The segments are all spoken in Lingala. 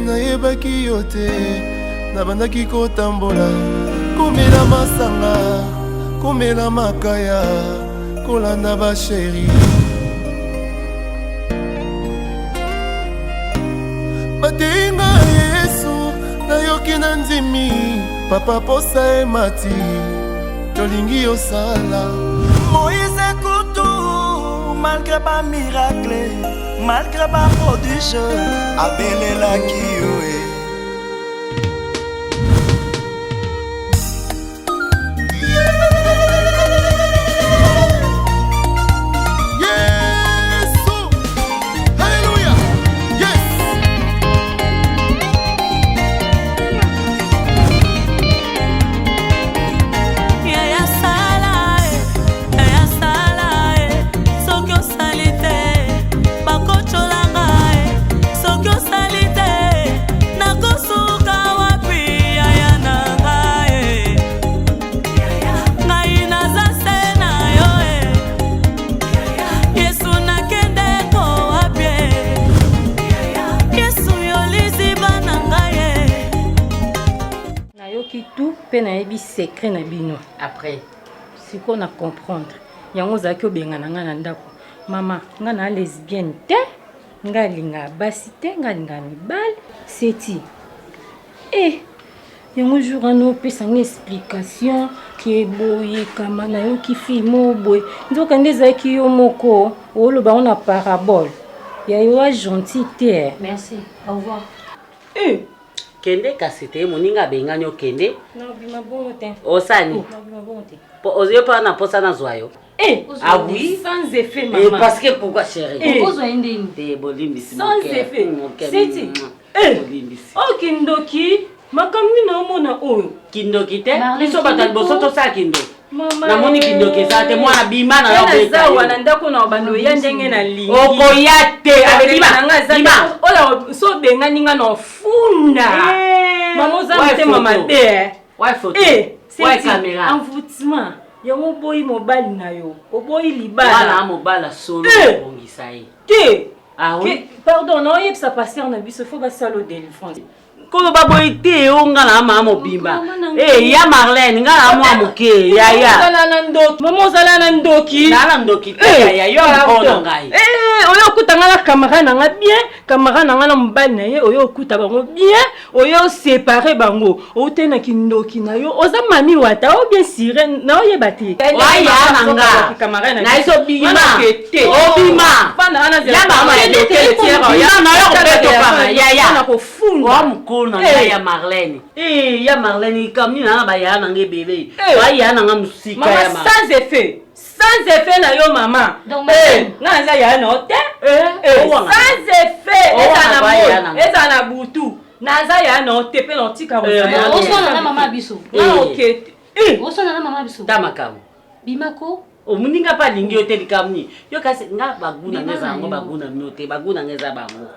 nayebaki yo te nabandaki kotambola komela masanga komela makaya kolanda basheri batenga Yesu nayoki na ndimi papa posa emati tolingi osala Moïse Koutou malgré pas miracle malgré pas prodige abelelaki yo tout pe na yebi secret na bino après siko na comprendre yango zaki obenga na nga na ndako mama nga na lesbienne te nga linga basi te nga linga mibale seti yango jour ano pesa nga explication ke boye kama na yo ki filmo boye nzoka nde zaki yo moko oloba on a parabole ya yo gentil te merci au revoir Kende kasete moninga bengani okende na bima bongo te osani na bima bongo te ozo pa na posa na zwayo ah oui sans effet maman et parce que pourquoi chérie ozo endeni de bolimbisi sans effet c'est kindoki makambi na mona oyo kindoki te biso batal bosoto sa kindoki mama na moni kindoki sa te mwana bima na yo beta za wana ndako na bando ya ndenge na lingi okoya te abeli bima ola so benga ninga na funda mama za mte mama be ouais photo ouais caméra envoûtement yango boyi mobali na yo oboyi libala wala mobala solo bongisa ye te ah oui pardon non yebisa passer na biso faut basalo délivrance Kolo baboite onga na mama mobimba ya Marlène nga na mwa moke ya Maman zala na ndoki na ndoki te ya yo mkono ngai oyo okutanga na camarade na nga bien camarade na nga na mobali na ye oyo okuta bango bien oyo séparer bango otena kindoki na yo oza mami wata o bien sirène na oyeba te ya nanga camarade na iso bima obima pana na ya mama ya na yo beto pa ya na kofunda na ya Marlène ya Marlène kamni na ba ya nanga bébé ba ya nanga musika ya mama sans effet na yo mama na za ya no te sans effet eza na butu na za ya no te pe no tika osona na mama biso ok osona na mama biso tamakamu bimako omuninga pa lingi yo te likamni yo kasi nga baguna ngezango baguna miote baguna ngeza bango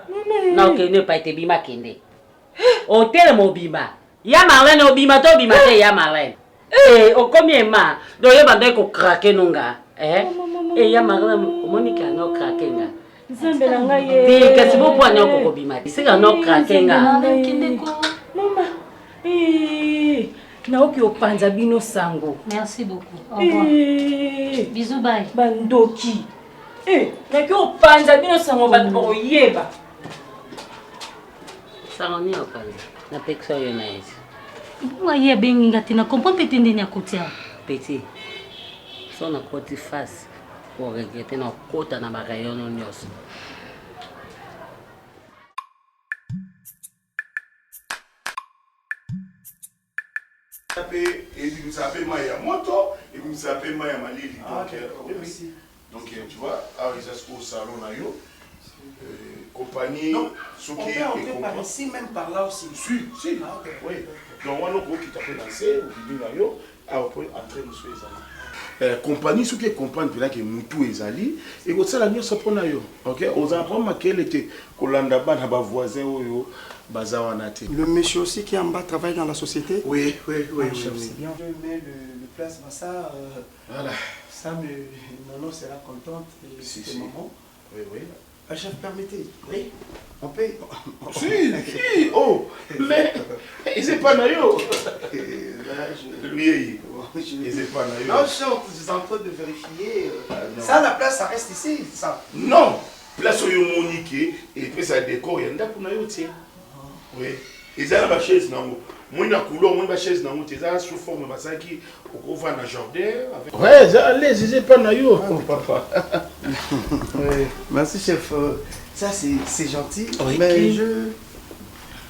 na okende pa ete bima kende Hôtel Mobima. Ya Marlène Obima to Obima te ya Marlène. O combien ma do yo bande ko craquer nonga. Ya Marlène Monica no craquer nga. Nzambe na nga ye. Di kasi bo po na ko Obima. Sika no craquer nga. Mama. Na oki opanza bino sango. Merci beaucoup. Au revoir. Bisous bye. Bandoki. Na ki opanza bino sango ba ko yeba. Saroni okali na pekso yo na ezi wa ye bengi ngati na comprendre pete ndeni ya kotia petit so na koti face pour regretter na kota na bagayono nyos et il nous appelle Maya Moto et il nous appelle Maya Malili donc tu vois alors ils sont au salon là yo compagnie non, on peut entrer par ici, même par là aussi. Si, oui. Donc, on a qui t'a fait danser, on peut entrer nous sur les amis. Compagnie, ce qui est comprendre que Moutou est allé, et que ça la nuit se prend à eux. Ok, aux enfants, quel était Kolanda Ban, à voisin, Bazawanate. Le monsieur aussi qui est en bas travaille dans la société. Oui. C'est bien. Je mets le plasma, ça. Voilà. Ça, Maman sera contente. Si. Maman. Oui. Chef, permettez. Oui. On peut. Si, oh, mais c'est pas naïo. Lui, c'est pas naïo. Non, je suis en train de vérifier. Ça, la place, ça reste ici, ça. Non, place où il monique et puis ça décore, il y a un d'accord naïo, tiens. Oui. Ils ont la chaise, non. Moi, la couleur, moi, la chaise, non. Ils ont sous forme de ça qui au va dans jardin. Ouais, ça, c'est pas naïo, papa. Oui. Merci, chef. Ça, c'est gentil. Oui. Mais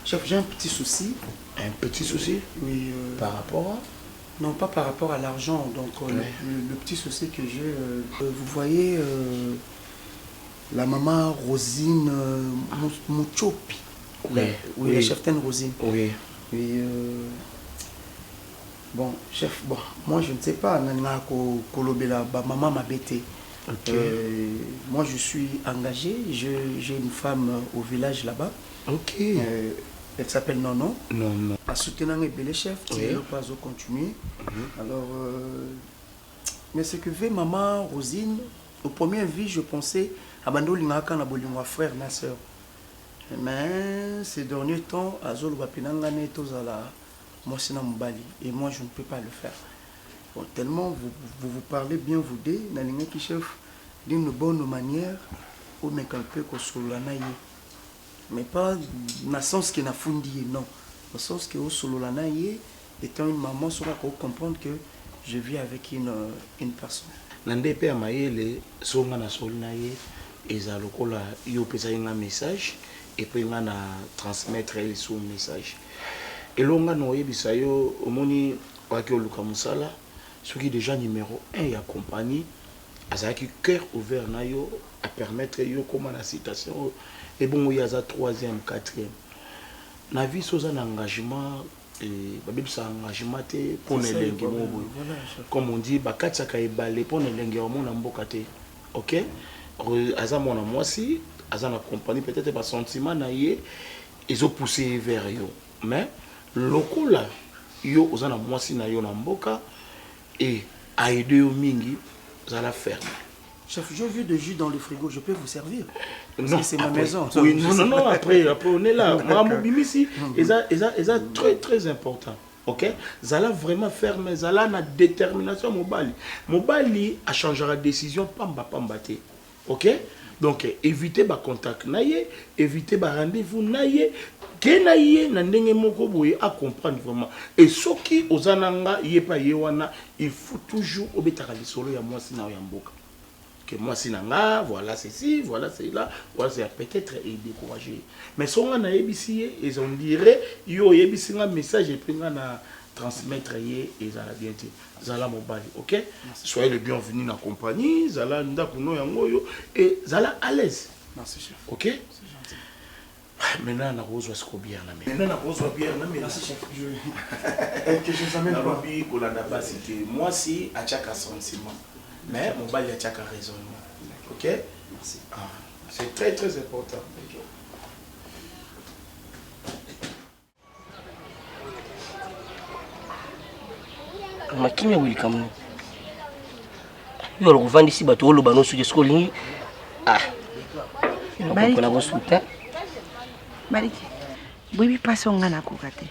chef, j'ai un petit souci. Un petit souci? Oui. Par rapport à? Non, pas par rapport à l'argent. Donc, le petit souci que j'ai, vous voyez, la maman Rosine Mouchopi. Oui, la cheftaine Rosine. Oui. Et bon, chef, bon, moi je ne sais pas, maman m'a bêté. Moi je suis engagé, j'ai une femme au village là-bas. Ok. Elle s'appelle Nono. Non. À soutenir les chefs, tu ne veux pas continuer. Alors, mais ce que veut maman Rosine, au premier vie, je pensais à Bando Lingaka na bolingo frère, ma soeur. Mais ces derniers temps, Azol Wapinangane Tozala, moi c'est Mubali. Et moi je ne peux pas le faire. Bon, tellement vous parlez bien, vous deux, Nalinga qui chef, d'une bonne manière, ou mais qu'un peu qu'on solanaye. Mais pas dans le sens qu'il a fondé, non. Dans le sens que au solanaye, étant une maman, ça va comprendre que je vis avec une personne. Nande pe amayele songa na solanaye ezalokola yo pesa un message et puis on a transmettre son message. Et l'on a noyé bisayo omoni wakio luka musala ce qui déjà numéro 1 et compagnie azaki cœur ouvert na yo à permettre yo comme la citation et bon il y a ça 3e 4e na vie soza un engagement et babi ça engagement te pour l'élève comme on dit bakatsa ka ebale pour l'élève au monde mboka te. OK aza mona mwasi aza na compagnie peut-être pas sentiment na ye ils ont poussé vers yo mais lokola yo oza na mwasi na yo na mboka et aider yo mingi za la ferme. Chef, j'ai vu de jus dans le frigo, je peux vous servir? Non, c'est ma maison. Oui, non, après on est là. Moi bimisi eza très important. OK, zala vraiment ferme, zala na détermination mobali a changera la décision pamba te. OK, donc évitez ba contact naie, évitez ba rendez-vous naie, ke naie na ndenge moko boye à comprendre vraiment. Et soki ozananga yepa yewana, il faut toujours obetaka lisolo ya mwasi na ya mboka. Que moi si nanga, voilà ceci, voilà cela, voilà c'est peut-être décourager. Mais si on a ABC, ils ont dirait yo ABC un message et puis on a transmettre et zala bien dit zala mobile. OK, soyez le bienvenu dans la compagnie, zala ndakuno yango yo et zala à l'aise. Merci chef. OK, maintenant na rose wa bien na maintenant na rose wa bien na merci chef. Que je vous amène pas pour la capacité moi si à chaque sentiment mais mon bal y a chaque raisonnement. OK, merci. C'est très important. Makimia wili kamuni yo lokuvandisi bato oloba no suje skolingi Bariki na bosuta Bariki boyebi pasi onga na koka te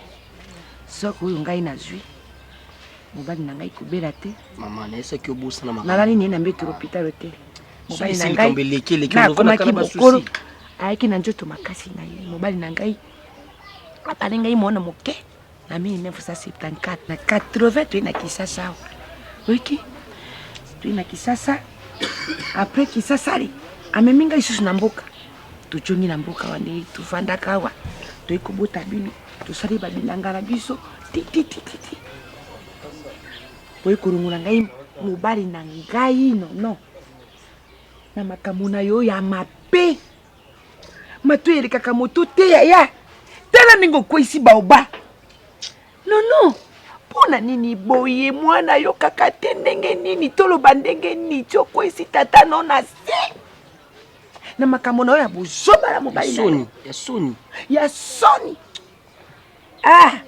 soki oyo ngai nazwi mobali na ngai kobela te mama na esa ki obusa na makala nalali ne na mbeto l'hôpital te mobali na ngai nakomaki bokolo ayaki na nzoto makasi na ye mobali na ngai apale ngai mwana moke na 1974 na 80 toyi na Kisasa awa oyoki toyi na Kisasa après Kisasa ali amemi ngai lisusu na mboka tojongi na mboka wane tuvandaka awa toyi kobota bino tosali babilanga na biso titititi boyi kurungula ngai mobali na ngai nono na makambo na yo ya mabe mato elekaka moto te yaya tala ndenge okwesi baoba nono mpona nini boye mwana yo kaka te ndenge nini toloba ndenge nini ti okwesi tata no na se na makambo na yo ya bozobala mobali ya soni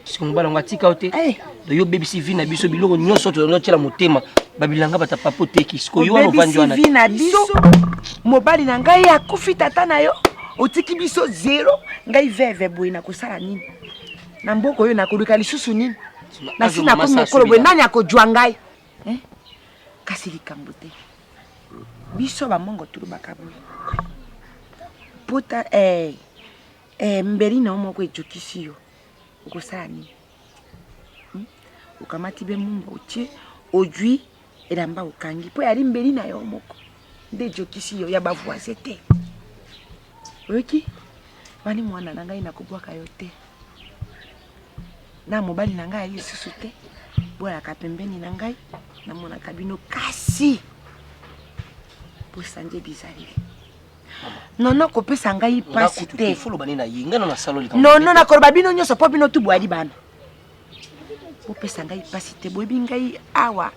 si mobali yango atika yo te do yo bebisi vi na biso biloko nyonso totiela motema babilanga batapapo teki siko yo wana ovandi wana vi na biso mobali na ngai akufi tata na yo otiki biso 0 ngai veve boye na kosala nini na mboko oyo nakoluka lisusu nini na sina komi mokolo boye nani akojwa ngai kasi likambo te biso bamongo tulubaka boye pota mbeli na omoko ejokisi yo okosala nini okamati be mumba otie ojui elamba okangi po yali mbeli na yo moko nde ejokisi yo ya bavoise te oyoki wani mwana na ngai nakobwaka yo te na mobali na ngai ali lisusu te boyaka pembeni na ngai namonaka bino kasi posanje bizaleli nono kopesa ngai pasi te nono nakoloba bino nyonso mpo bino tubwali bana bopesa ngai pasi te boyebi ngai awa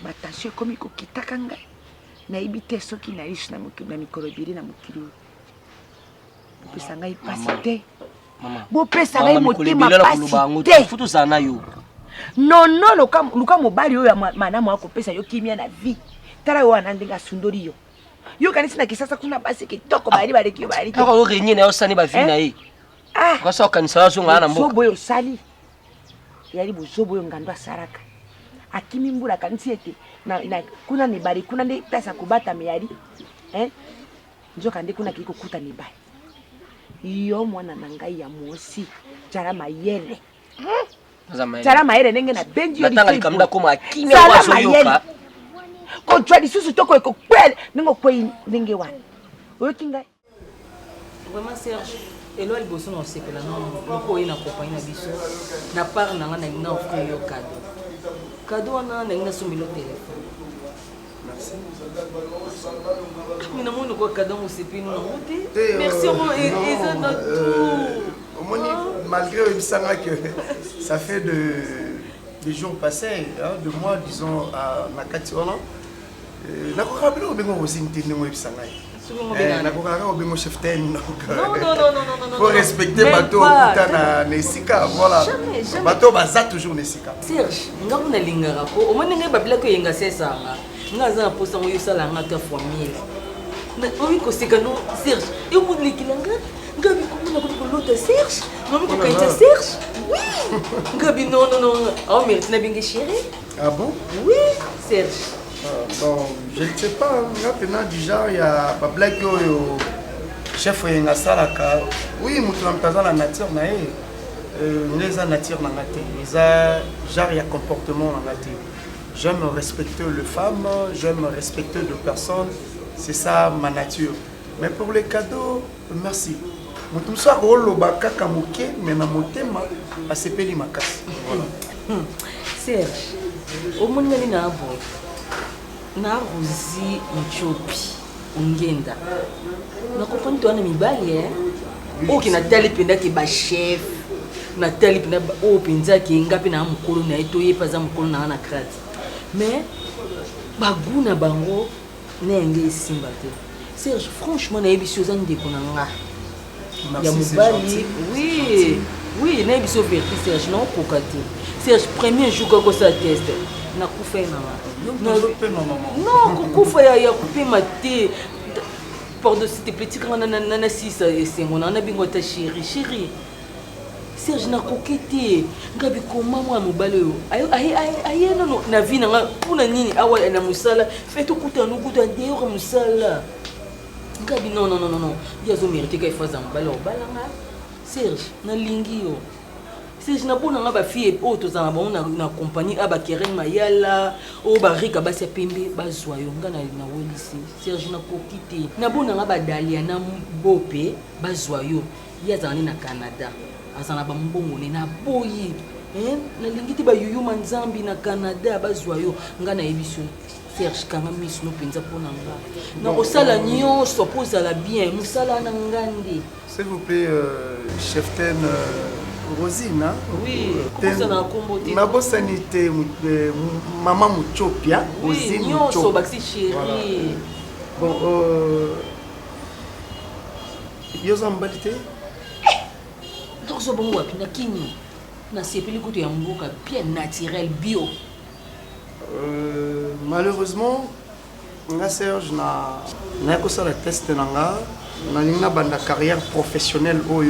batension ekomi kokitaka ngai nayebi te soki na lisu na mikolo ebele na mokili oyo bopesa ngai pasi te bopesa ngai motema pasi te nono luka mobali oyo manamu akopesa yo kimia na vie tala yo wana ndenge asundoli yo yo kanisi na kisasa kuna basi kitoko bali baleki yo bali kaka yo renye na yo sani ba vie na ye kasa okanisa yo zonga na mboka zobo yo sali yali bozobo yo ngando asaraka akimi mbula kanisi ete na kuna ne bali kuna nde place akobata me yali nzoka nde kuna kiko kuta ne bali yo mwana na ngai ya mosi jara mayele jara mayele ndenge na benji yo natanga likamda koma kimia wazo yoka ko jwa lisusu toko eko kwele ningo kwei ndenge wana oyoki ngai vraiment Serge elo liboso na osepela noko oye na compagnie na biso na part na nga na nga offrir yo cadeau wana na nga somelo téléphone merci mais na moni ko cadeau osepeli na ngote merci eza na tout malgré Ibisanga que ça fait des jours passés de mois disons à Nakati Hollande nakokabela obengo ozinti ndenge Ibisanga nakokaka obengo chef ten faut respecter bateau okutana na esika voilà bateau baza toujours na esika Serge nga kuna lingaka ko omoni ngai babilaka oyenga sesanga nga aza na posa ngo yosalanga ta famille oyi koseka no Serge yomolikilanga nga bikomona kolota Serge nga bikokaita Serge oui nga bi non oh merci na bingi chérie ah bon oui Serge bon je ne sais pas maintenant du genre il y a ba black yo chef yenga salaka oui mutu na mtaza na nature na ye les nature na ngate eza genre ya comportement na ngate j'aime respecter les femmes j'aime respecter les personnes c'est ça ma nature mais pour les cadeaux merci mutu msa oloba kaka moke mais na motema asepeli makasi voilà Serge omoni ngani na abo na Rosie Mchopi ungenda na kopani twana mibali oki na tali penda ke ba chef na tali penda o penza ke ngapi na mukolo na eto ye paza mukolo na krati mais baguna bango nenge simba te Serge franchement na ebiso za ndeko na nga ya mobali oui na ebiso verti Serge na okokate Serge premier jour kako sa test na kufa na non kukufa ya kupema te pardon s'il te plaît tika na sisa esengo na bingo ta chérie Serge na kokete ngabi koma mwa mobale yo aye no na vie na puna nini awa na musala fait okuta dehors musala ngabi non yazo mériter ka faza mobale obalanga Serge na lingi yo Serge na bona nga ba fille o to za na compagnie aba Keren Mayala o ba rika ba sepembe ba zwa yo nga na wolisi Serge na kokite na bona nga ba Dalia na Bope ba zwa yo yazani na Canada azana ba mbongo ne na boyi na lingiti ba yuyu manzambi na Canada ba zwa yo nga na ebiso Serge kanga miss no penza pona nga na osala nyonso poza la bien musala na ngandi s'il vous plaît chef ten Rosine, oui, ma sanité, maman Mchopia, Rosine Mchopia. Chérie. Bon, yozambalite? Donc ce bon wapi na kini na sepeli kutu ya mboka bien naturel bio. Malheureusement, Serge n'a pas fait le test. Na banda carrière professionnelle pour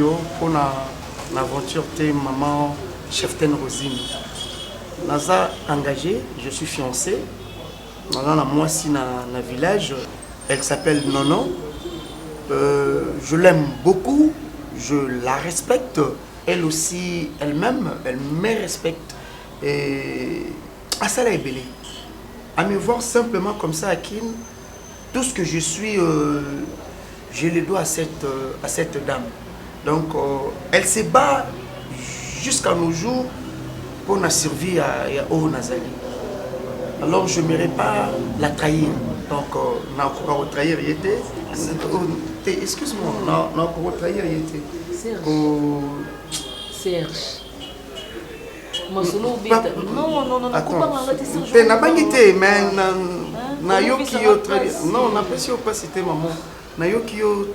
l'aventure de maman Cheftaine Rosine. Naza engagé, je suis fiancé. Dans moi aussi dans le village, elle s'appelle Nono. Je l'aime beaucoup, je la respecte. Elle aussi, elle-même, elle me respecte. Et à ça là est belé. À me voir simplement comme ça à Kin, tout ce que je suis, je le dois à cette dame. Donc, elle se bat jusqu'à nos jours pour nous servir à Nazali. Alors, je n'aimerais pas la trahir. Donc, on a encore trahir, il était. Excuse-moi, on a encore trahir, il était. Serge. Non, non. Attends. Mais na yo qui yo très bien. Non, n'a pas si opacité maman. Na yo qui yo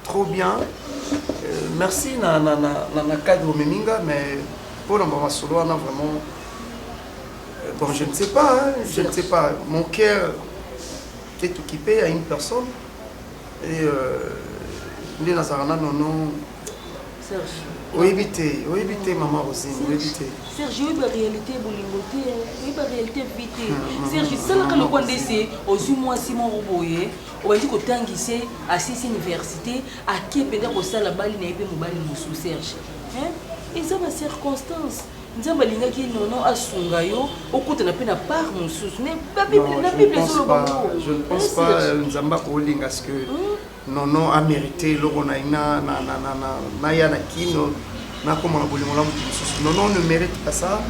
trop bien. Merci na cadre meminga, mais pour la maman solo on a vraiment bon, je ne sais pas, je ne sais pas. Mon cœur est occupé à une personne et les Nazarana non. Serge. Oui, évitez, maman Rosine, oui, évitez. Serge, il y a une réalité, il y a une réalité vite. Serge, c'est là que le point d'essai, aux humains Simon Roboye, on va dire qu'au temps qu'il s'est à cette université, à qui peut-être au sein la balle n'est pas mobile sous Serge. Et ça va circonstance. Nous avons dit que non à Sungayo, au côté de la part mon sous. Je ne pense pas, nous avons pas rolling à ce que non a mérité le ronaïna na ya na kino na comme on a voulu non ne mérite pas ça.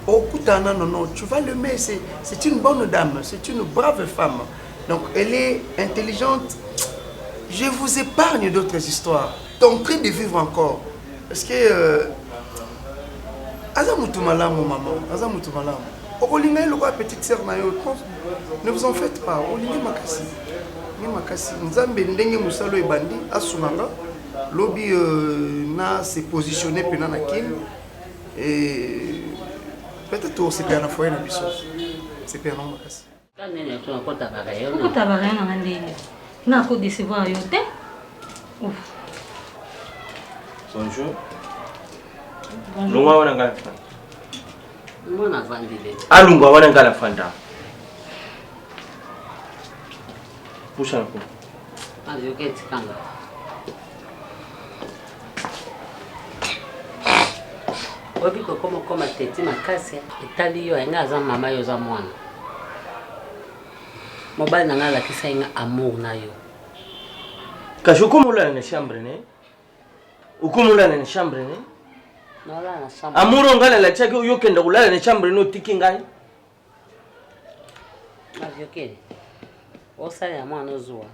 Au Koutana non tu vas le mettre, c'est une bonne dame, c'est une brave femme. Donc elle est intelligente. Je vous épargne d'autres histoires. Tentez de vivre encore parce que Azamutu malamu maman, Azamutu malamu. Okolinga le roi petite sœur na yo. Ne vous en faites pas, olinga makasi. Makasi nzambe ndenge musalo ebandi asunanga lobi na se positionner pena na kin et peut-être c'est bien la fois na biso c'est bien non makasi kanene to nakota bagayo Ukota bagayo na ndenge na ko décevoir yo te. Bonjour. Lunga wana ngala fanda. Mwana vandile. Alunga wana ngala fanda. Puxa un peu. Allez, ok, tu kanga. Obi ko comme tete makasi etali yo nga za mama yo za mwana. Mobile na ngala kisa nga amour na yo. Kasho kumula na chambre ne? Ukumula na chambre ne? Nala na chambre. Amour ngala la chaki yo kenda kulala na chambre no tiki ngai. Avioke. Osale ya mwana zuwa.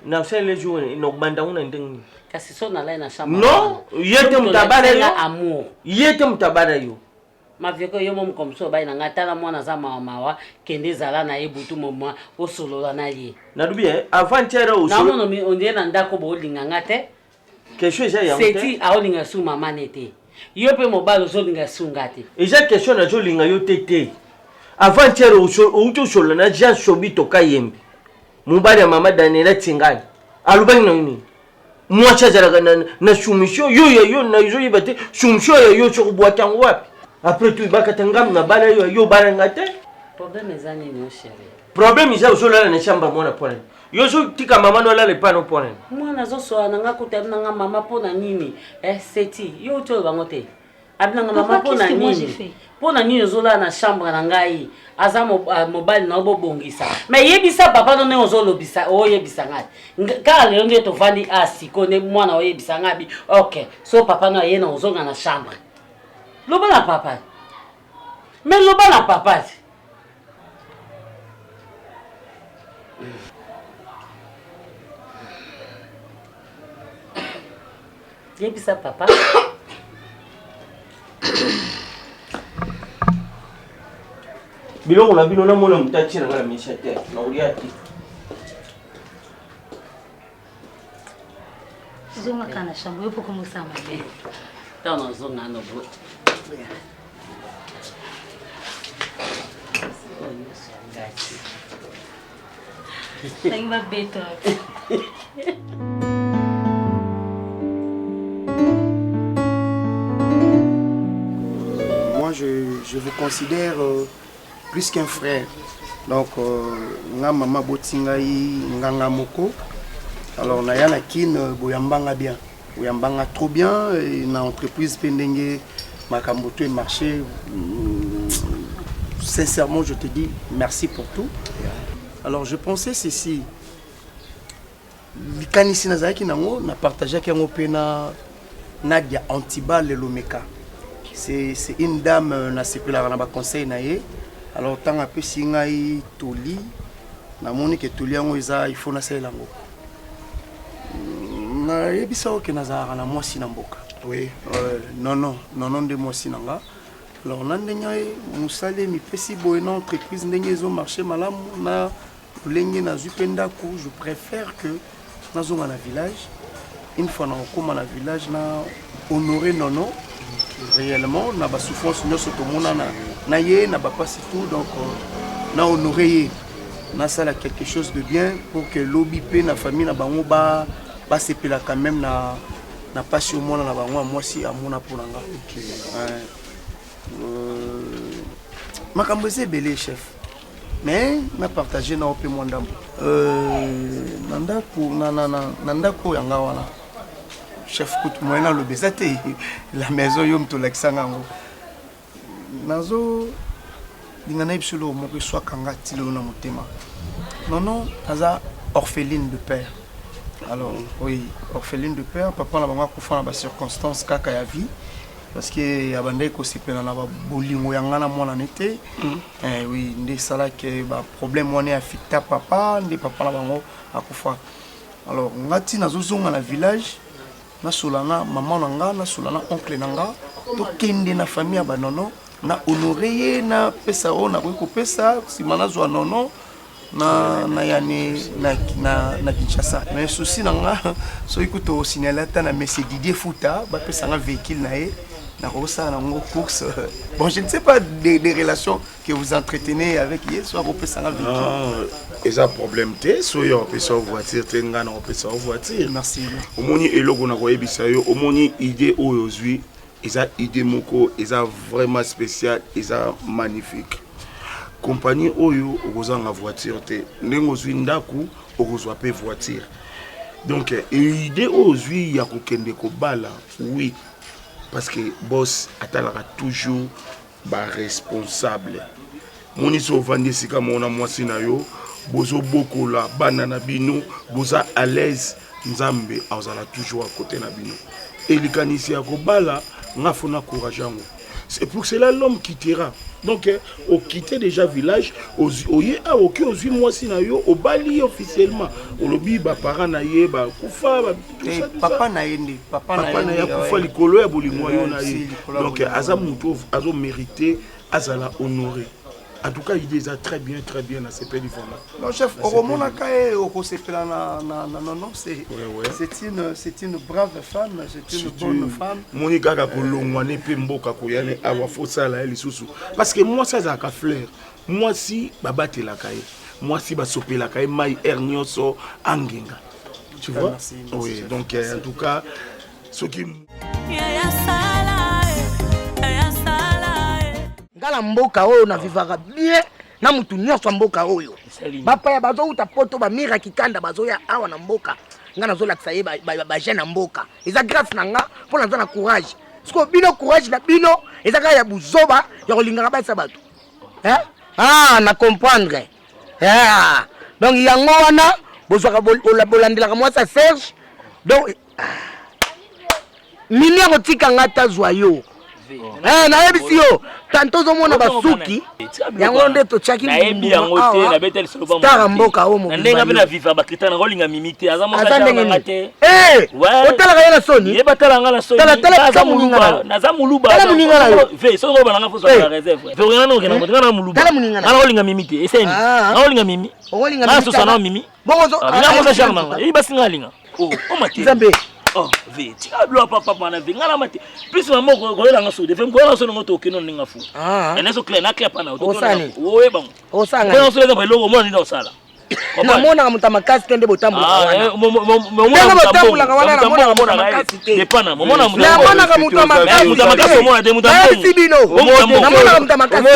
Na usale juwa no banda una ndingi. Kasi so na lai na chambre. No, yete mutabara yo. Amour. Yete mutabara yo. Mavioko yo mom comme so bai na ngatala mwana za mawa kende zala na ebutu moma osolola na ye. Na dubi avant-hier au solo. Na mono on na ndako bo linga ngate. Question ja ya ngate. Seti a olinga su mama nete. Yo pe mobalo zo linga su ngate. Eza question na jo linga yo tete. Avant-hier au solo na Jean Shobito Kayembe. Mubali ya mama Daniela Tsingani. Alubani na yini. Mwacha zala na shumisho yo na yo yibate shumisho yo cho kubwata wapi. Après tout ibaka tangam na bala yo bala ngate. Problème ezani ni chérie. Problème iza usola na chamba mwana pole. Yo so tika mama no la le pano pole. Mwana zo so na nga kutabna nga mama pona nini. Seti yo to bangote. Abna nga mama pona nini. Pona nini zola na chambre na ngai. Aza mobile na obobongisa. Mais yebisa papa no ne ozolobisa o yebisa ngati. Ka le ndio to vandi asiko ne mwana o yebisa ngabi. OK. So papa no yena ozonga na chambre. Loba na papa. Mais loba na papa. Yebisa papa. Bilongo na bino na mona mutachira ngala mishate na uliati. Zonga kana shambo yopo kumusama. Tano zonga no bro. Oh, yes. Moi, je vous considère plus qu'un frère. Donc, nga mama botingai nganga moko. Alors, na yana kin boyambanga bien. Boyambanga trop bien. Et na entreprise pendenge makamboto et marché. Sincèrement, je te dis merci pour tout. Alors, je pensais ceci. Likanisi nazaki nango na partagé ki ngo pena Nadia Antiba Lelomeka. C'est une dame na sepela na ba conseil na ye. Alors tant après singai toli na moni ke toli yango eza il faut na sala ngo. Na yebisa o ke nazara na mwasi na mboka. Oui. Non de mwasi nanga. Alors nandenya musale mi pesi boyena entreprise ndenge zo marché malamu na lenge na zupenda ko je préfère que dans un village, une fois dans un village, na honorer nono réellement, na ba souffrance nous tout le monde na yé na ba pas tout donc na honorer na ça quelque chose de bien pour que l'obipé na famille na bango ba se pela quand même na pas sur moi na bango moi si à mon apolanga. Makambo c'est belé chef. Mais na partagé na opé moi ndambo. Nanda ko yanga wana. Chef coûte moyen le bezate la maison yom to lexanga ngo. Nazo dingana ibsulo mo ko soit kanga tilo na motema. Non, naza orpheline de père. Alors oui, orpheline de père, papa na banga ko fa na ba circonstances kaka ya vie. Parce que abandé ko sipena na ba bolingo yanga na mwana nete oui ndé sala ke ba problème wana affecta papa ndé papa na bango akufa. Alors ngati nazozonga na village na solana maman nanga na solana oncle nanga to kende na famille ba nono na honorer na pesa ona ko pesa si manazo nono na yani na Kinshasa. Mais souci nanga so ikuto signalata na monsieur Didier Fouta ba pesa nga véhicule na e. Course. Bon, je ne sais pas des relations que vous entretenez avec eux, soit vous pouvez avec et ça problème té, soit on peut sa voiture, on peut sa voiture. Merci. Au moni elogo na koyebi sayo, au moni idée aujourd'hui, ils a idée moko, ils a vraiment spécial, ils a magnifique. Compagnie oyo okoza na voiture té, ndengo zwi ndaku okozwa pe voiture. Donc idée aujourd'hui ya kokende ko bala, oui. Parce que boss atalaka toujours ba responsable. Moni so vandi sika mona mwasi na yo, bozo bokola banana bino, boza à l'aise, nzambe azala toujours à côté na bino. Et likanisi ya kobala ngafona courage yango. C'est pour cela l'homme quittera. Donc au quitter déjà village, oye a oki ozwi mwasi na yo, au bali officiellement. Olobi ba parents na ye ba kufa ba papa na yende, papa na ya kufa likolo ya bolingo yo na ye. Donc aza muto azo mériter azala honoré. En tout cas, il les a très bien à ce pays vraiment. Non chef, au moment kae au sepela non c'est une brave femme, c'est une bonne femme. Monika ka kolongwane pe mboka koyane awa fosala eli susu. Parce que moi ça za ka fleur. Moi si babate la kae. Moi si ba sopela kae mai ernioso angenga. Tu vois? Merci, oui, chef. Donc en tout cas ce qui ngala mboka oyo na vivaka bien na mutu nyonso mboka oyo bapaya bazo uta poto ba mira kikanda bazo ya awa na mboka ngana zo lakisa ye ba jeune na mboka eza grâce na nga pour na courage siko bino courage na bino eza ka ya buzoba ya kolingaka ba sabatu na comprendre donc yango wana bozwaka bolandelaka mwasa Serge donc mini akotika ngata zwa yo na yebisi yo tanto zo mona basuki yango nde to chaki nayebi yango te na betel solo ba mona mboka o mo ndenga pe na viva bakritana rolinga mimite aza moka tanga te otala ka na soni ye batala nga na soni tala muninga naza muluba tala muninga yo ve so go balanga fo so la réserve ve ngana no ngena ngana muluba tala muninga na rolinga mimite eseni na rolinga mimi rolinga mimi so sana mimi bongo zo na mo sa charma yi basinga linga o mati zambe Oh, ve, tu as bloqué papa pendant vie. Ngala mati. Plus maman ko la ngaso de fem ko la so ngoto kino ninga fu. Et na so clair na clair pana. Oui bon. O sanga. Ko so le ba logo mo ni na sala. Namona muta makasi tende botambo. Ah, botambo la makasi te. Depana, momona muta. Namona ka muta makasi. Muta makasi mo na de muta. Sibino. Namona ka muta makasi.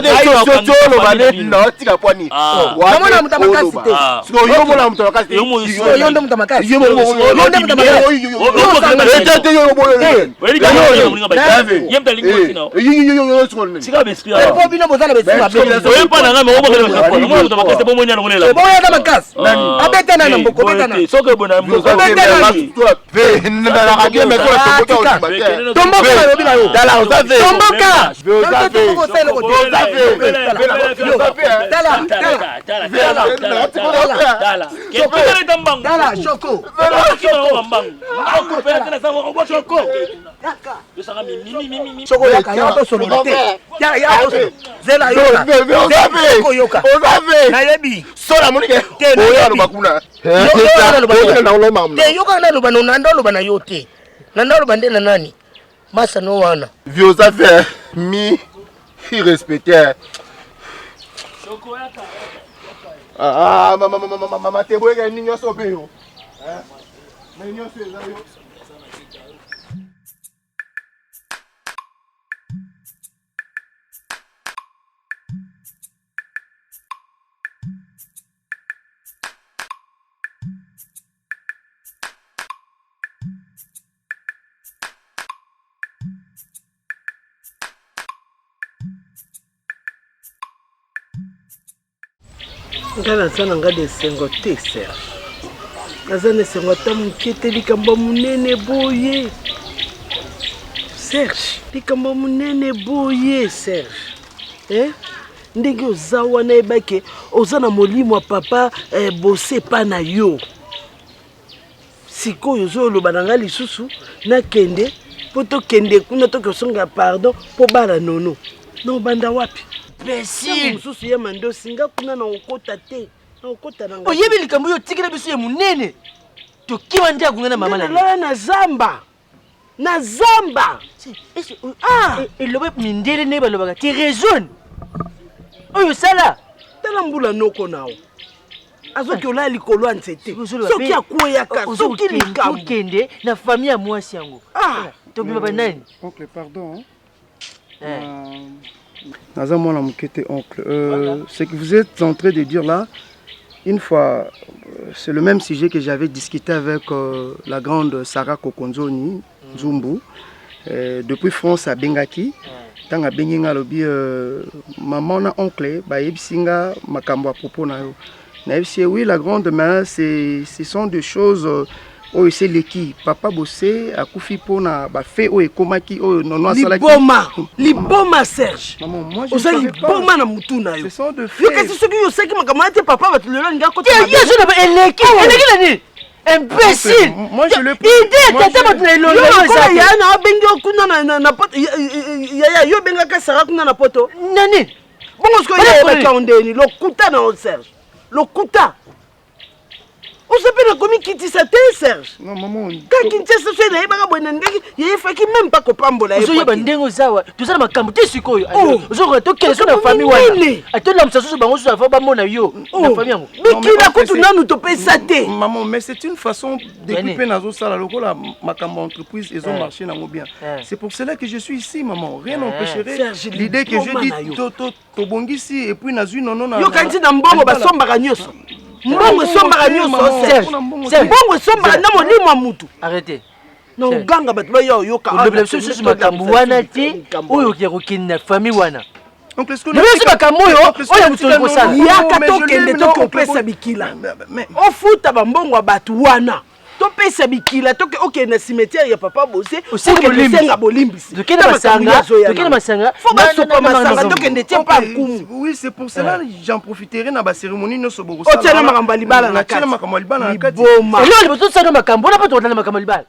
Cholo bale na tika pwani. Namona muta makasi te. Siko yo mona muta makasi. Yo ndo muta makasi. Yo ndo muta makasi. Abetana na mboko betana. Soke bona mboko. Tomboka na lobi na yo. Dala ozafe. Tomboka. Dala shoko. Shoko yaka ya to solo te. Ya zela yoka. Shoko yoka. Na yebi. Sola monike. Oya lo bakuna. Te yoka na loba no nando loba na yote. Nando loba ndena nani? Masa no wana. Vieux affaires mi irrespecté. Ah mama te boye ni nyoso pe yo. Na nyoso ezayo. Ngala sana ngade sengo te Serge. Kazane sengo tamuke likambo munene boye. Serge, likambo munene boye Serge. Ndenge ozawa na ebake ozana molimo papa bosse pa na yo. Sikoyo zo loba nanga lisusu na kende poto kende kuna to kosonga pardon po bala nono. No banda wapi? Imbécile. Mususu ya mando singa kuna na okota te. Na okota nanga. Oyebi likambo yo tikira biso ya munene. To kiwa ndia kungana mama na. La na zamba. Na zamba. Elobe mindele ne balobaka. Tu raisonnes. Oyo sala. Tala mbula noko nao. Azoki ola likolo ya nzete. Soki akweyaka, soki likambo. Kende na famille ya mwasi yango. To bima ba nani? Oncle, pardon. Naza mwana mukete oncle. Ce que vous êtes en train de dire là, une fois, c'est le même sujet que j'avais discuté avec la grande Sarah Kokonzoni, Zumbu, depuis France à Bengaki. Tant à Benginga lobi, maman na oncle, ba yebsinga makambo à propos na yo. Na yebsi oui la grande mère, ce sont des choses. Oh c'est l'équipe papa bossé a kufi pona ba fait o ekomaki o nono sala liboma Serge maman moi je sais liboma na mutu na yo ce sont de fait yo kasi soki yo saki makamate papa batulelo nga ko ya je na eleki nani imbécile moi je le idée tata batulelo yo ya na bengi kuna na poto ya yo benga ka sara kuna na poto nani bongo sko ya ba kaondeni lokuta na Serge lokuta. On s'appelle comme Kitisa te Serge. Non maman. Quand Kinshasa soit là, baka bonne ngaki, il faut qu'il même pas kopambola. Ozo yeba ndengo zawa. Tu sais makambo te sikoyo. Ozo reto keleso na famille wana. Atona msaso bango so fa ba mona yo. Na famille yango. Bikila kutu nanu to pesa te. Maman, mais c'est une façon d'équiper nazo sala lokola makambo entreprise ils ont marché nango bien. C'est pour cela que je suis ici maman. Rien n'empêcherait l'idée que je dis to bongisi et puis nazu nono na. Yo kanti na mbongo basombaka nyoso. Mbongo sombaka nyoso Serge. C'est mbongo sombaka na molimo wa mutu. Arrêtez. Na uganga batu ba yo yoka. Le susu makambo wana te oyo ke kokina famille wana. Donc est-ce que le susu makambo oyo mutu ko sala. Yaka to kende to kopesa bikila. O futa ba mbongo wa batu wana. To pesa bikila to ke na cimetière ya papa bossé. O senga bolimbisi. To kena masanga. Faut ba sopa masanga to kende tie pa nkumu. Oui, c'est pour cela j'en profiterai na ba cérémonie no soboko sala. O tiana makambo libala na kati. Tiana makambo libala na kati. Elo liboto sala makambo na pa to na makambo libala.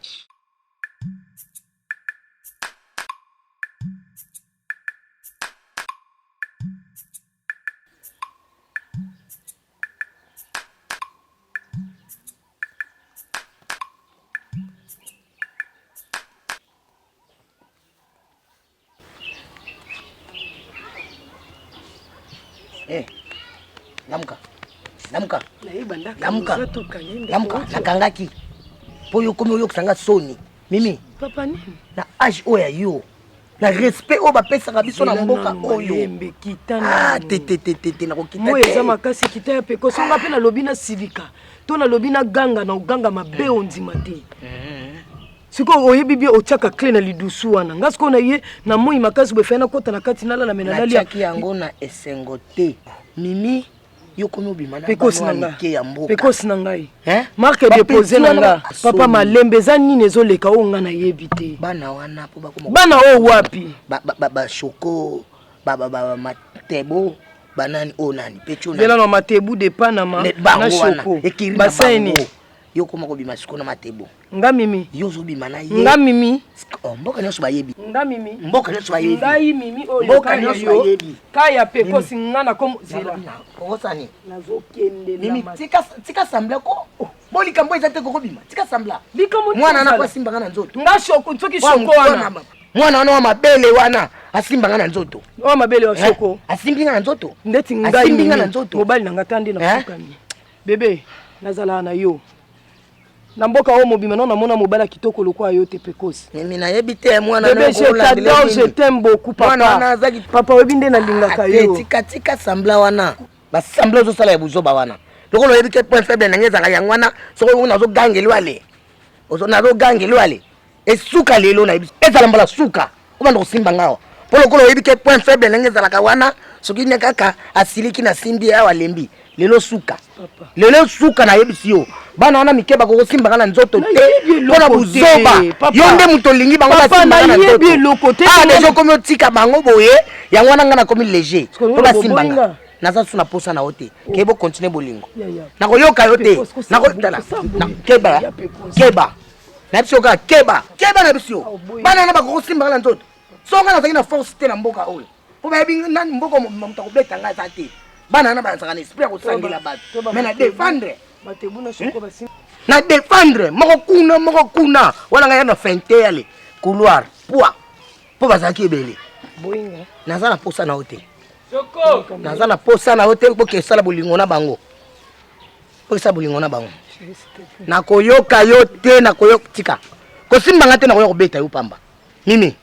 Lamuka. Nakangaki. Po yo komi yo kusanga soni. Mimi. Papa nini? Na âge oya yo. Na respect o bapesaka biso na mboka oyo. Te na kokita. Moi eza makasi kita ya peko songa pe na lobi na silika. To na lobi na ganga na uganga mabe ondima te. Siko oyebi bi otiaka clé na lidusu wana. Ngasiko na ye na moi makasi be fena kota na kati na la menala lia. Ki yango na esengo te. Mimi yo komi obimana ba ke ya mboka. Pekosi na ngai. Marque déposé na nga. Papa malembe za nini ezoleka o nga na yebi te. Bana wana po bakoma. Bana o wapi? Ba choko, ba matebo, banani o nani pecho na. Zela no matebu de panama na choko. Baseni. Yo koma ko bima siko na matebo. Nga mimi. Yo zo bima na ye. Nga mimi. Mboka nyoso ba yebi. Nga mimi. Mboka nyoso ba yebi. Ngai mimi o mboka nyoso ba yebi. Kaya pekosi ngana komo zela. Osani. Nazokende mimi tika sambla ko. Boli kambo ezate ko bima. Tika sambla. Bikomo mwana na kwa simba kana nzoto. Nga shoko ntoki shoko wana. Mwana wana wa mabele wana asimba ngana nzoto. Wa mabele wa shoko. Asimbi ngana nzoto. Ndeti ngai asimbi ngana nzoto. Mobali nanga tandi na fukani. Bebe nazala na yo. Na mboka o mobima non namona mobala kitoko lokwa yo te pekosi. Mimi na yebi te mwana na ko la ndele. Je t'aime beaucoup papa. Papa webi nde na lingaka yo. Tika sambla wana. Ba sambla zo sala ya buzoba wana. Lokolo yebi ke point faible na ngeza ya ngwana soko una zo gangelwa le. Ozo na zo gangelwa le. Esuka lelo na yebi. Ezala mbala suka. Kuma ndo simba ngao. Polo kolo yebi ke point faible na ngeza la wana soki ne kaka asiliki na simbi ya walembi. Lelo suka. Lelo suka na yebi siyo. Bana wana mikeba ko simba kana nzoto te pona buzoba yonde muto lingi bango ba simba kana nzoto dejo komi otika bango boye yango wana ngana komi léger to ba simba naza suna posa na ote kebo continuer bolingo na koyoka yote na ko tala na keba na biso ka keba na biso bana na ba ko simba kana nzoto so ngana zaki na force te na mboka oyo po ba bi na mboka mutako beta ngata te bana na ba zaka na esprit ko sangela bato mais na défendre na défendre moko kuna wana nga na fente yale couloir po bazaki ebele boinga naza na posa na hotel naza na posa na hotel po ke sala bolingo na bango po sala bolingo na bango na koyoka yo te na koyoka tika ko simbanga te na koyoka beta yo pamba mimi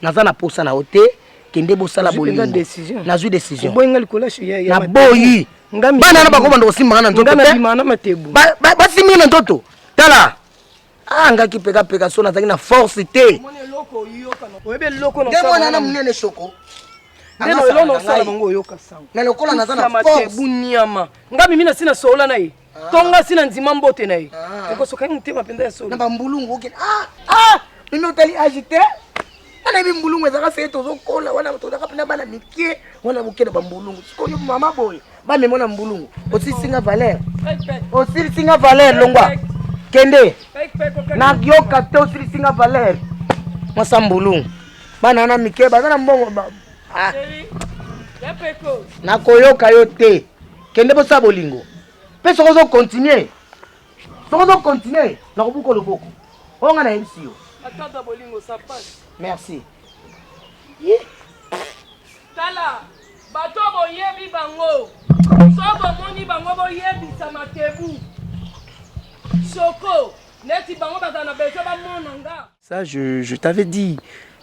naza na posa na hotel kende bo sala bolingo na zui décision boinga likola ya na boyi bana na bakoma ndo simba na nzoto te bana matebu ba simba na nzoto tala anga kipeka so na zaki na force te mone loko yoka no oyebe loko no sala na munene shoko ndeno no sala bango yoka sango na lokola na zana force bunyama ngami mina sina sola na ye tonga sina nzima mbote na ye ko soka mutema penda ya sola na bambulungu oke mimi otali agité ana bimbulungu ezaka se tozokola wana tozaka pena bana mikie wana bukena bambulungu siko yo mama boy ba memona mbulungu aussi singa valeur longwa kende na yoka te aussi singa valeur mwasa mbulungu bana na mikie bazana mbongo na koyoka yo te kende bosa bolingo pe soko continuer na kobuko loboko onga na MCO atanda bolingo ça passe. Merci. Tala, bato boyebi bango. Sobo moni bango boyebi samatebu. Soko, neti bango bazana beso ba monanga. Ça je t'avais dit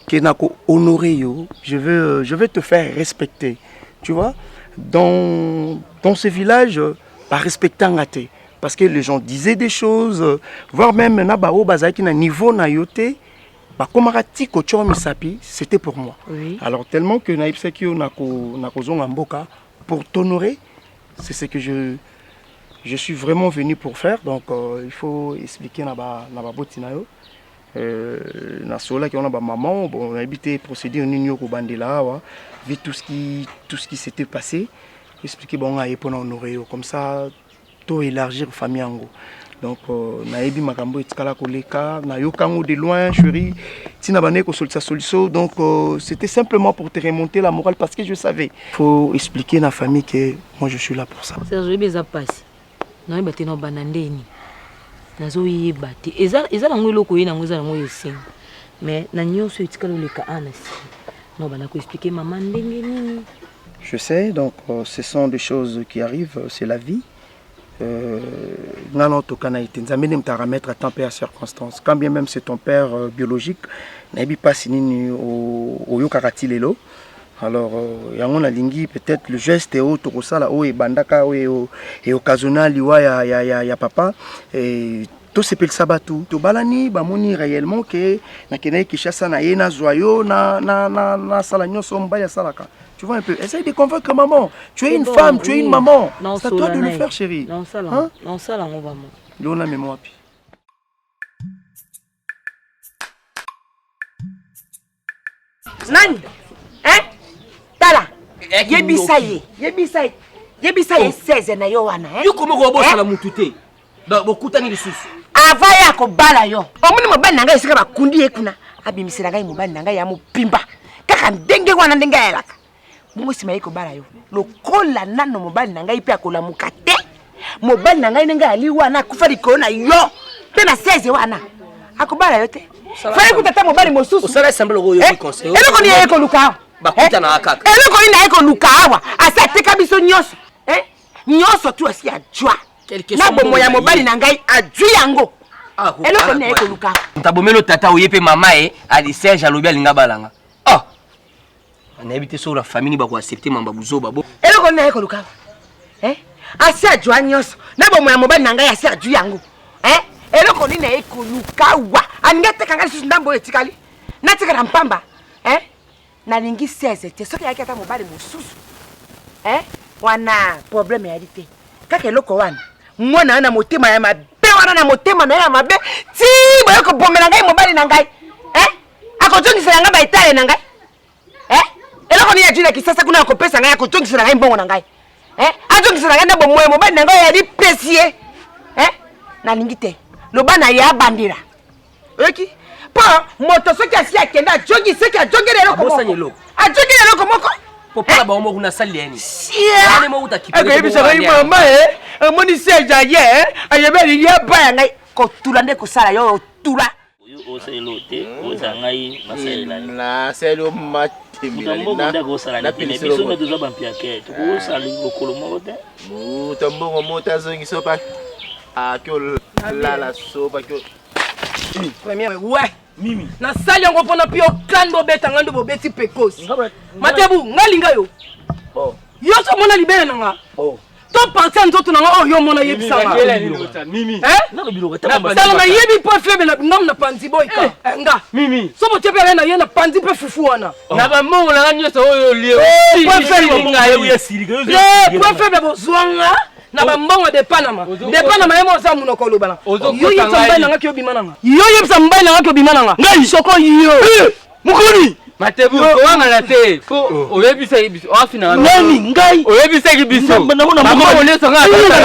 que nako honorer yo, je veux te faire respecter. Tu vois? Dans ce village, pas respectant ngate. Parce que les gens disaient des choses, voire même na bao bazaki na niveau na yote. Bakomarati kocho misapi, c'était pour moi. Oui. Alors tellement que naipsekio nako zonga mboka pour t'honorer, c'est ce que je suis vraiment venu pour faire. Donc il faut expliquer na ba botina yo. Na sola qui on a ba maman, bon on a habité procéder en union ko bandela wa, vu tout ce qui s'était passé, expliquer bon a pour honorer comme ça tout élargir famille ango. Donc naebi makambo etikala koleka na yokango de loin chérie tina bane ko solisa solution. Donc c'était simplement pour te remonter la morale parce que je savais faut expliquer na famille que moi je suis là pour ça. Serge beza passe na ba tena banandeni nazo yebate eza na ngwelo ko yena ngoza na ngoyo sing mais na nyoso etikala leka ana si no bana ko expliquer maman ndenge nini Je sais, donc ce sont des choses qui arrivent, c'est la vie. Non, tu as remettre à temps et à circonstance. Quand bien même c'est ton père biologique, n'abi pas signé au yokarati lelo. Alors, yango na lingi peut-être le geste est autre que ça là, et bandaka et occasionnel ya papa et tout c'est le sabat tout balani bamoni réellement que na kenai kishasa na yena joyeux na salanyo somba ya salaka. Tu vois un peu, essaye de convaincre maman. Tu es une femme, tu es une maman. C'est à toi de le faire, chérie. Non, ça là, non, ça là, on va moi. Léona, mémoire. Nani? Hein? Tala. Yebisaye. 16 na yo wana, hein? Yo comment ko bossa la mutute? Ba bokutani lisusu. Avaya ko bala yo. Omuni mobali nanga esika bakundi ekuna. Abimisira ngai mobali nanga ya mopimba. Kaka ndenge wana ndenge ya laka. Mungu simaye ko bala yo. Lokola nano mobali nanga ipe akola mukate. Mobali nanga inenga ali wana kufa likona yo. Tena 16 wana. Akobala yo te. Fai kutata mobali mosusu. Osala semble ko yo conseil. Eloko ni yeko luka. Bakuta na kaka. Eloko ni na yeko luka awa. Asa teka biso nyoso. Nyoso tu asi ajwa. Na bomo ya mobali na ngai ajwi yango. Eloko ni na yeko luka. Ntabomelo tata oyepe mama ali Serge alobi alinga balanga. On a évité sur la famille ba ko accepter mamba buzo babo. Eloko ni na yeko luka. Asi ajwa nyoso. Na bomo ya mobali na ngai asi ajwi yango. Eloko ni na yeko luka wa. Aningete kanga susu ndambo etikali. Na tikara mpamba. Na lingi 16 te soki yaki ata mobali mosusu wana problème ya lite kaka eloko wana mwana na motema ya mabe wana na motema na ya mabe ti boyo ko bomela ngai mobali na ngai akotongisa nga ba itale na ngai eloko ni ya jina kisasa kuna akopesa ngai akotongisa ngai mbongo na ngai atongisa ngai na bomoyo mobali na ngai ya lipresie na lingi te lobana ya bandira oki pa moto soki asi akenda jogi seki ajogere eloko moko ajogere eloko moko popola ba omo kuna salieni ane mo utakipele ko yebisa ngai mama amoni seja ye ayebeli ye baya ngai ko tulande ko sala yo tula o selote o zangai masela na selo matimila na biso me doza bampia ke to sala lokolo moko te mutombo mota zongi sopa akyo la sopa kyo premier ouais Mimi. Na sali yango pona pio kando beta ngando bobeti pekosi. Matebu ngalinga yo. Yo so mona libere nanga. To penser nzoto nanga yo mona yebisanga. Mimi. Na biloko ta ba. Sala na yebi po flebe na ngam na panzi boy ka. Nga. Mimi. So bo tepe na ye na panzi pe fufu wana. Na ba mongo na nyoso oyo lio. Po flebe ngayo ya siriga. Po flebe bo zwanga. Na ba mbongo de Panama yemo za munoko lobana yo yebsa mbai nanga kyo bimananga yo yebsa mbai nanga kyo bimananga ngai soko yo mukoni Matebu ko wanga na te ko oyebisa ibiso afina nani ngai oyebisa ibiso mama ole so nga ta yo na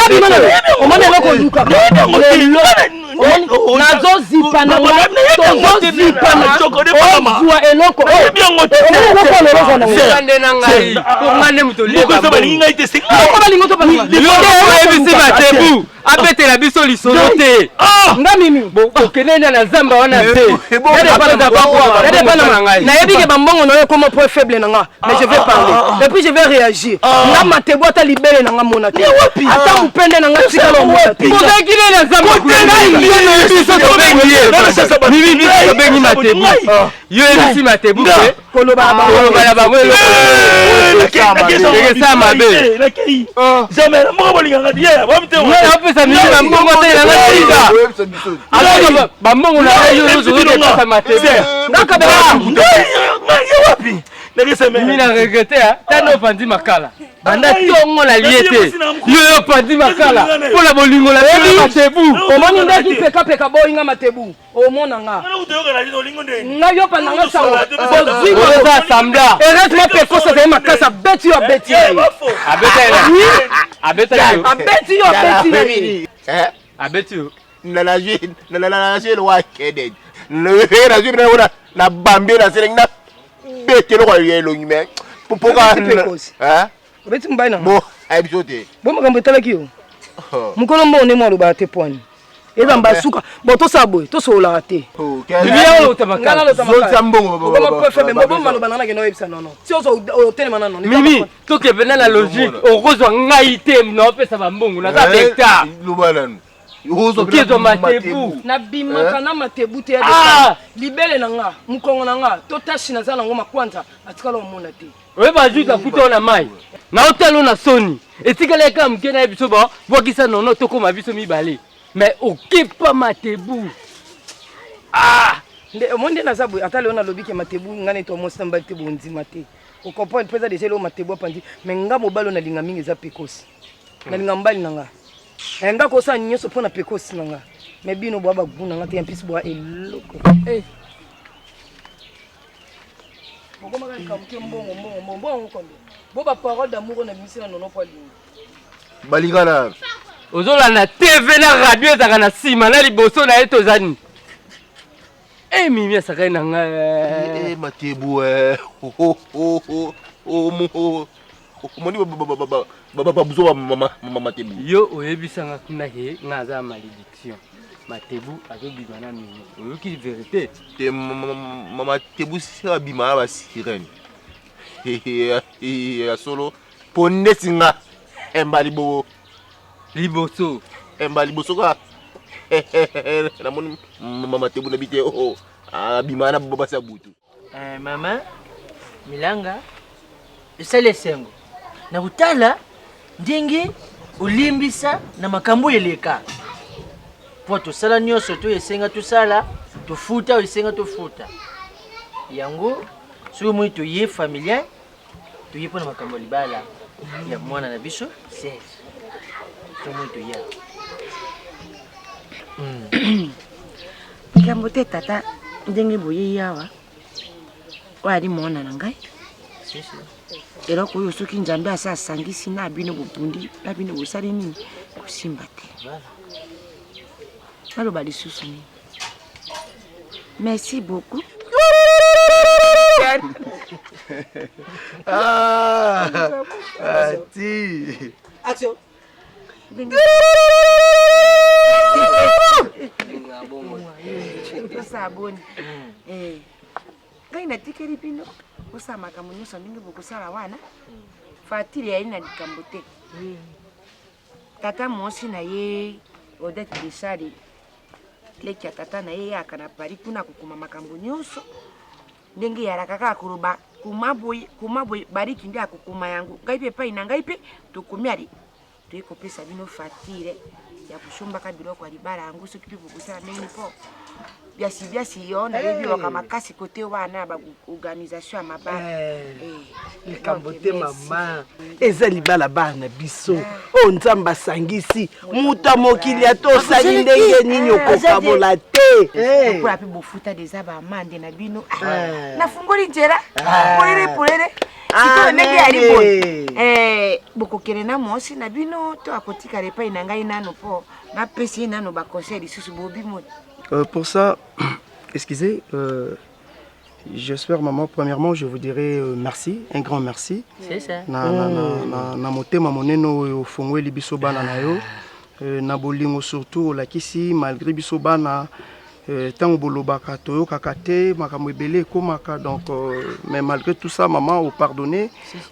bimananga omane ngako luka nazo zipana tozo zipana ozwa eloko sande na ngai ko ngane mutole ba balingi ngai te sika ko balingo to balinga yo oyebisa Matebu abetela biso lisolo te nga mimi bo kenenda na zamba wana te na yebi ke bambongo na yo comme point faible nanga mais je vais parler et puis je vais réagir nga Matebu ata libere nanga mona te ata mupende nanga tika lo mona te kodakile na zamba biso to bengi to bengi Matebu yo ebisi Matebu pe koloba na bango ça mabe jamais mo bolinga dia ba mte na pesa mimi bambongo te na ngatiza alors bambongo na yo zo pesa Matebu ndaka be ngai wapi mimi na regrette tano pandi makala banda tongo la liete yo pandi makala pour la bolingo la Matebu omoni ndaki peka peka boyinga Matebu omona nga nga yo pa nanga sango oziko za sambla heureusement peko ça c'est makasa beti yo beti abeti yo na jile wa kede na jile na bambi na sele na beti lo kwa yelo nyime popoka beti mbaina bo aibisote bo makambo talaki yo mukolo mbone mo lo ba te pwani eza mbasuka bon tosala boye tosololaka te otelema nano mimi tokepena na logique okozwa ngai te naopesa bambongo naza hectare okezwa matebu nabimaka na matebu te libele na nga mokongo na nga totashi naza nango makwanza atikala omona te oyeba juta kuta na mai naotalo na soni etikala eka moke na ye biso bwakisa nono tokoma biso mibale mais okipa matebu omonde naza boye ata leo nalobi ke matebu ngai neti omosina mbali te bondima te okomprendre mpenza deja leo matebu apandi mais nga mobali oyo nalinga mingi eza pekosi nalinga mobali na nga nga kosala nyonso mpo na pekosi na nga mais bino boya bagu na nga te yampisi boya eloko bokomaka likamuke mbongo konde bo baparole d'amour na bimisi na nono po alingi balingana ozolanda tv na radio ezaka na nsima na liboso na ye tozani mimi asakali na nga matebu omoni babuzo matebu yo oyebisanga kuna ye nga aza malédiction matebu azobima na mimi oyoki vérité te matebu sika bima na basirene ya solo mpo ndesi nga embali liboso embali liboso ka namoni matebu na bite abima na basi ya butu mama milanga esali esengo na kutala ndenge olimbisa na makambo eleka po tosala nyonso to esenga tosala tofuta esenga tofuta yango soki omoni toye familien toye mpo na makambo libala ya mwana na biso Serge tomoni toya likambo te tata ndenge boyei awa oyo ali mwana na ngai eloko oyo soki nzambe asa asangisi na bino bobundi na bino bosali nini kosimba te naloba lisusu nini merci beaucoup action tosaboni ngai natikeli bino kosala makambo nyonso ndenge bokosala wana fatile yali na likambo te tata mwasi na ye odete desali leki ya tata na ye yaka na Paris kuna kokoma makambo nyonso ndenge yalaka kaka koloba kuma boye bariki nde akokoma yango ngai mpe epai na ngai mpe tokomi ali toye kopesa bino fatile ya kosombaka biloko ya libala yango soki mpe bokosala ndenge mpo biasi yo nayebi waka makasi kote wana baorganisation ya mabala likambo te mama eza libala bana biso oyo nzambe asangisi muta mokili ata osali ndenge nini okokabola te lokola mpe bofuta deza bamande na bino nafungoli nzela polele sikoyo ndenge yali boye bokokende na mwasi na bino to akotikala epai na ngai nano mpo napesi ye nano baconseil lisusu bobimoni. Pour ça, excusez, j'espère, maman, premièrement, je vous dirais merci, un grand merci. C'est ça. Na motema moneno au fongwe libiso bana na yo, na bolingo surtout la kisi malgré biso bana tant bolobaka toyo kakate makambo ebele komaka donc mais malgré tout ça maman au pardonner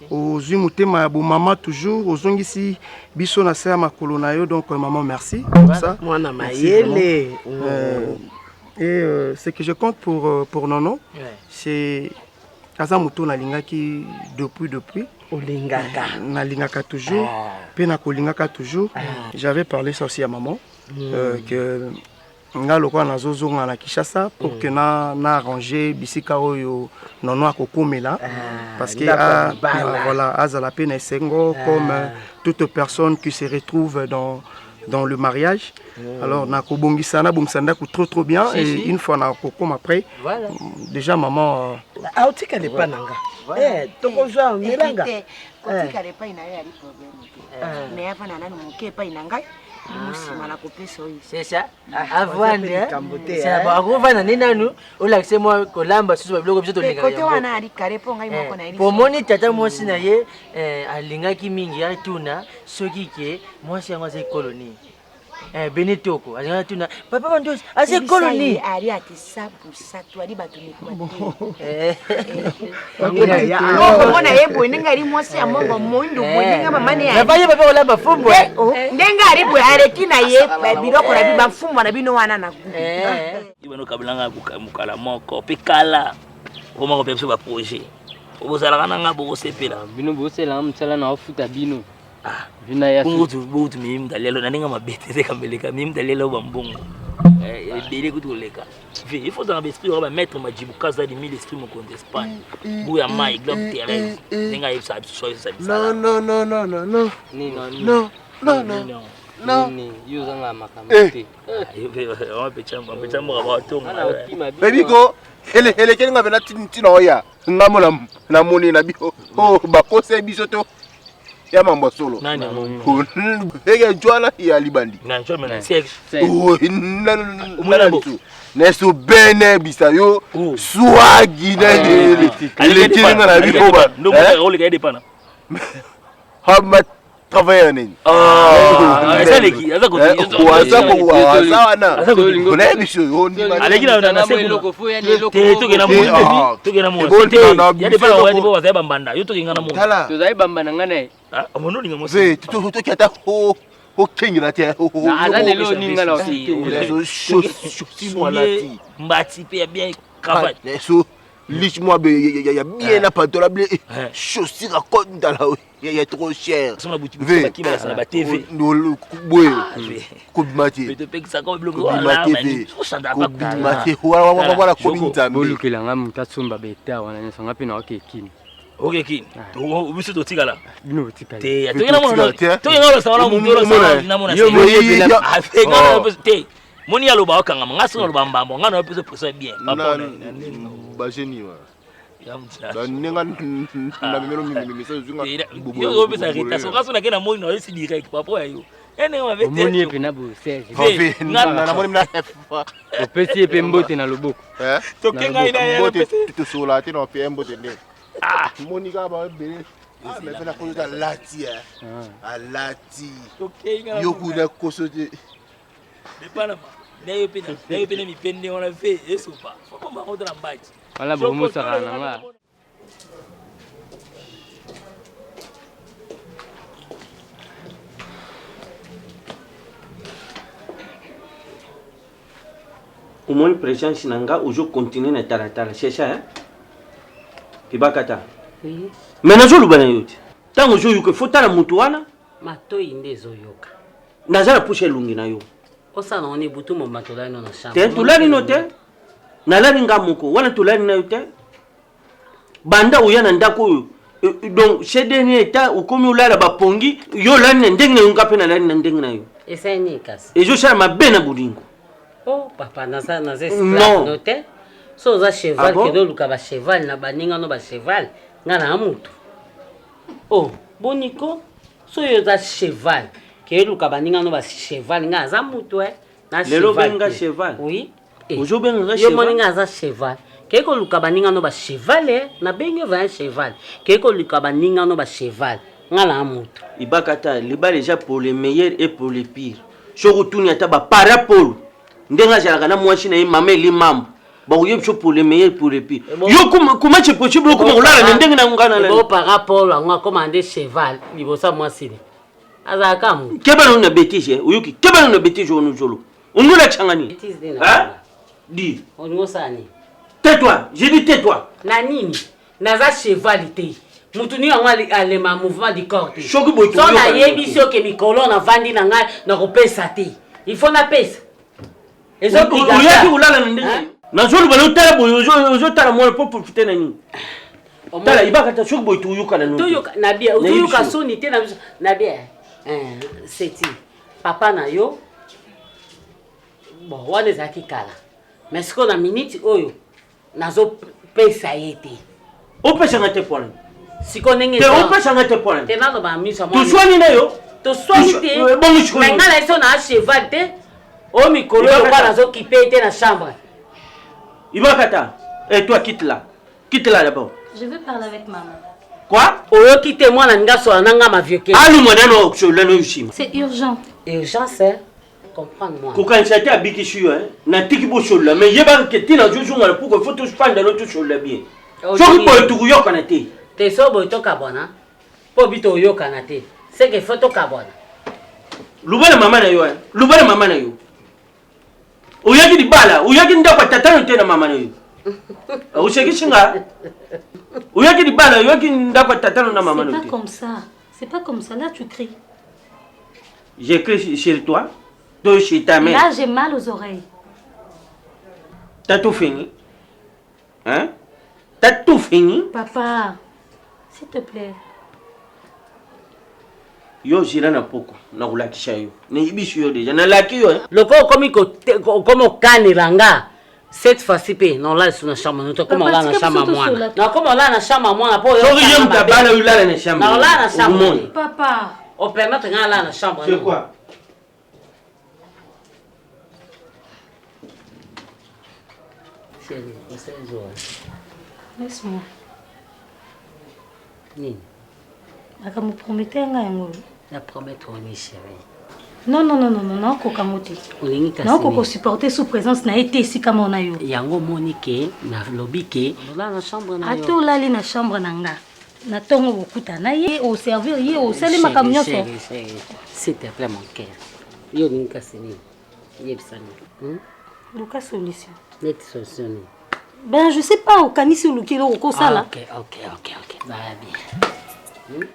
aux motema ya bo maman toujours aux ongisi biso na sa makolo na yo donc maman merci pour ça. Mwana mayele. Et ce que je compte pour Nono, c'est Azamuto Nalingaki depuis. Olingaka. Nalingaka toujours. Pena Kolingaka toujours. J'avais parlé ça aussi à maman. Que nga lokwa na zozo na Kishasa pour que na arranger bisika oyo Nono akokomela parce que voilà azala pena sengo comme toute personne qui se retrouve dans le mariage. Alors na kobongisana bomsanda ko trop bien et une fois na kokom après voilà. Déjà maman autika le pananga toko joa melanga kotika le pa ina ya problème mais avant na nanu moke pa ina ngai musima na kopesa oyi c'est ça avande c'est ba ko vana ni nanu olakse mo kolamba susu biloko biso to linga kote wana ali kare po ngai moko na ili pomoni tata mwasi na ye alingaki mingi atuna soki ke mwasi yango azai koloni Benetoko. Papa Mandos, assez colonie. Ari ati sabu ari batuni kwa. Mbona yebo ninga ari mwasi ya mongo mondo boninga mama ne. Nabaye papa wala bafumbo. Ndenga ari bwe areki na ye biroko na biba mfumbo na bino wana na. Ibano kabilanga mukala moko pikala. Koma ko pepso ba projet. Obosala kana ngabo ko sepela. Bino bosela mtsala na ofuta bino. Vina ya butu mimi mdalelo na ninga mabete kambeleka mimi mdalelo ba mbongo. Bele kutoleka. Il faut dans l'esprit on va mettre majibu kaza di 1000 esprits mo compte Espagne. Bouya mai globe terrain. Ninga yebsa choice ça. Non. Ni yuzanga makamati. On peut mo ba tonga. Baby go hele kenga bena tino ya. Ngamola na moni na bio. Oh bakose bisoto. Ya mambo solo. Nani Ege jwana ya libandi. Na njoma na sex. Oh, umalabu. Neso bene bisayo. Swagi na ele kinga na bio ba. Ndo mo ole ka pana. Hama travailler nini? Asaleki, kuna bisho yoni. Alekina na seko. To gena mo. Ya de pana wa de bo za bambanda. Yo to ngana mo. To za bambanda ngane. Amono ninga mo. Ve to kyata ho kengira te. Ala lelo ninga la. So mo lati. Mbati pe bien cravate. So lich moi ya bien la pantola blé. Chaussure à côte dans la il est trop cher. Sur la boutique qui va sur la TV. No boy. Kubimati. Mais te paye ça comme bloc. Kubimati. Kubimati. Wala kubimata. Bolukela ngam tatsumba beta wana nesanga pina okekini. Okekini. Ubiso to tigala. Bino tika. Te. To ngana mo. To ngana sala mo ndoro sala na mo na. Yo ngana te. Moni ya loba okanga ngasa loba mbambo ngana opeso preso bien. Papa. Ba geni wa. Yamtla. Ninga na mimelo mimisa zunga. Yo opesa rita so ngasa na kena mo na esi direct papa yo. Ene wa vete. Moni pe na bo serge. Na moni na fa. Opesi pe mbote na loboko. To kenga ina ya opesi. To sola te no pe mbote ne. Moni ka ba bele. Mais fena ko ta lati alati. To kenga. Yo ku na kosote. De pana. Nayo pena mi pende on a fait et sopa. Faut pas m'arrêter la bête. Voilà bomo sara nanga. Au moins présence nanga ojo continuer na taratara, c'est ça hein? Kibakata. Oui. Mais nazo lubana yote. Tango jo yuko fotala mutu wana. Matoi ndezo yoka. Nazala pushe lungi na yo. Osa na oni butu mo matolani no na chambre. Te tulani no te. Na lani ngamuko wana tulani na yote. Banda uyana ndako donc chez dernier état ukomi ulala bapongi yo lani ndenge yunga pena lani ndenge na yo. Esa ni kasi. Et je cherche ma bena budingo. Oh papa naza esclave no te. So za cheval ke do luka ba cheval na baninga no ba cheval ngana amutu. Oh boniko so yo za cheval ke luka baninga no ba cheval nga za mutu na cheval. Lelo benga cheval. Oui. Ojo benga cheval. Yo moninga za cheval. Keko luka baninga no ba cheval na benga va cheval. Keko luka baninga no ba cheval ngala amutu. Ibakata liba déjà pour les meilleurs et pour les pires. Shokutuni ata ba parapole. Ndenga jalaka na mwachi na mama li mambo. Ba uyebcho pour les meilleurs pour les pires. Yo comment c'est possible comment ulala ndenga na ngana la. Bo parapole nga commander cheval libosa mwasini. Azaka mu. Keba na bêtise uyuki. Keba na bêtise onu jolo. Ungula changani. Hein? Dis. Ongo sani. Tais-toi, j'ai dit tais-toi. Na nini? Naza chevalité. Mutuni ngali alema mouvement du corps. Shoki boy. So na yebi sio ke mikolo na vandi na ngai na kopesa te. Il faut na pesa. Ezo kiga. Uyaki ulala ndenga. Na jolo bana utala boy ozo tala mo pour profiter na nini. Tala ibaka ta shoki boy tuyuka na nini. Tuyuka na bia, tuyuka soni te na bia. Seti. Papa na yo. Bon, wane zaki kala. Mais siko na minute oyo nazo pesa yete. O pesa ngate pona. Siko nenge. Te o pesa ngate pona. Te nalo ba misa mo. Tu soignes na yo. To soigner te. Mais ngala eso na cheval te. O mikolo yo kwa nazo kipe te na chambre. Ibakata. Et toi quitte là. Quitte là d'abord. Je veux parler avec maman. Quoi? Oyo quitte moi na nga so nanga ma vieux ke. Alu mwana no okso leno yushima. C'est urgent. Urgence hein? comprendre-moi. Kokanisa te abiki sur hein. Na tiki bo shola mais yeba ke tina jojo ngala pour que faut tout prendre dans l'autre shola bien. Soki boy tu yo kanate. Te so boy to kabona. Po bito yo kanate. C'est que faut to kabona. Lubale mama na yo hein. Lubale mama na yo. Oyaki di bala, oyaki ndako tatano te na mama na yo. Osheki chinga. Oyaki di bala, oyaki ndako tatano na mama na yo. C'est pas comme ça. C'est pas comme ça. Là, tu cries. J'écris chez toi, toi chez ta mère. Là, j'ai mal aux oreilles. T'as tout fini? Hein? T'as tout fini? Papa, s'il te plaît. Yo jira na poko na kulakisha yo. Ni ibishi yo deja na laki yo. Loko comme kanilanga. Cette fois-ci pe non là sur la chambre nous comme là na chambre moi. Non comme là na chambre moi po yo. Soki je mtabala yo là na chambre. Non là na chambre. Papa. On permet de là na chambre. C'est quoi? Chérie, on s'est joué. Laisse-moi. Nini? Aka me promettre nga yango. La promettre on est chérie. Non, koka moté. Olingi kasi. Non, koko supporter sous présence na été ici comme on a eu. Yango monique na lobby ke là na chambre na yo. Ato lali na chambre nanga. Na tongo bokuta na ye au servir ye au sali makamnyo so. S'il te plaît mon cœur. Yo lingi kasi ni. Yebsani. Luka solution. Net solution. Ben je sais pas au kanisi lukilo ko sala. OK. Va bien.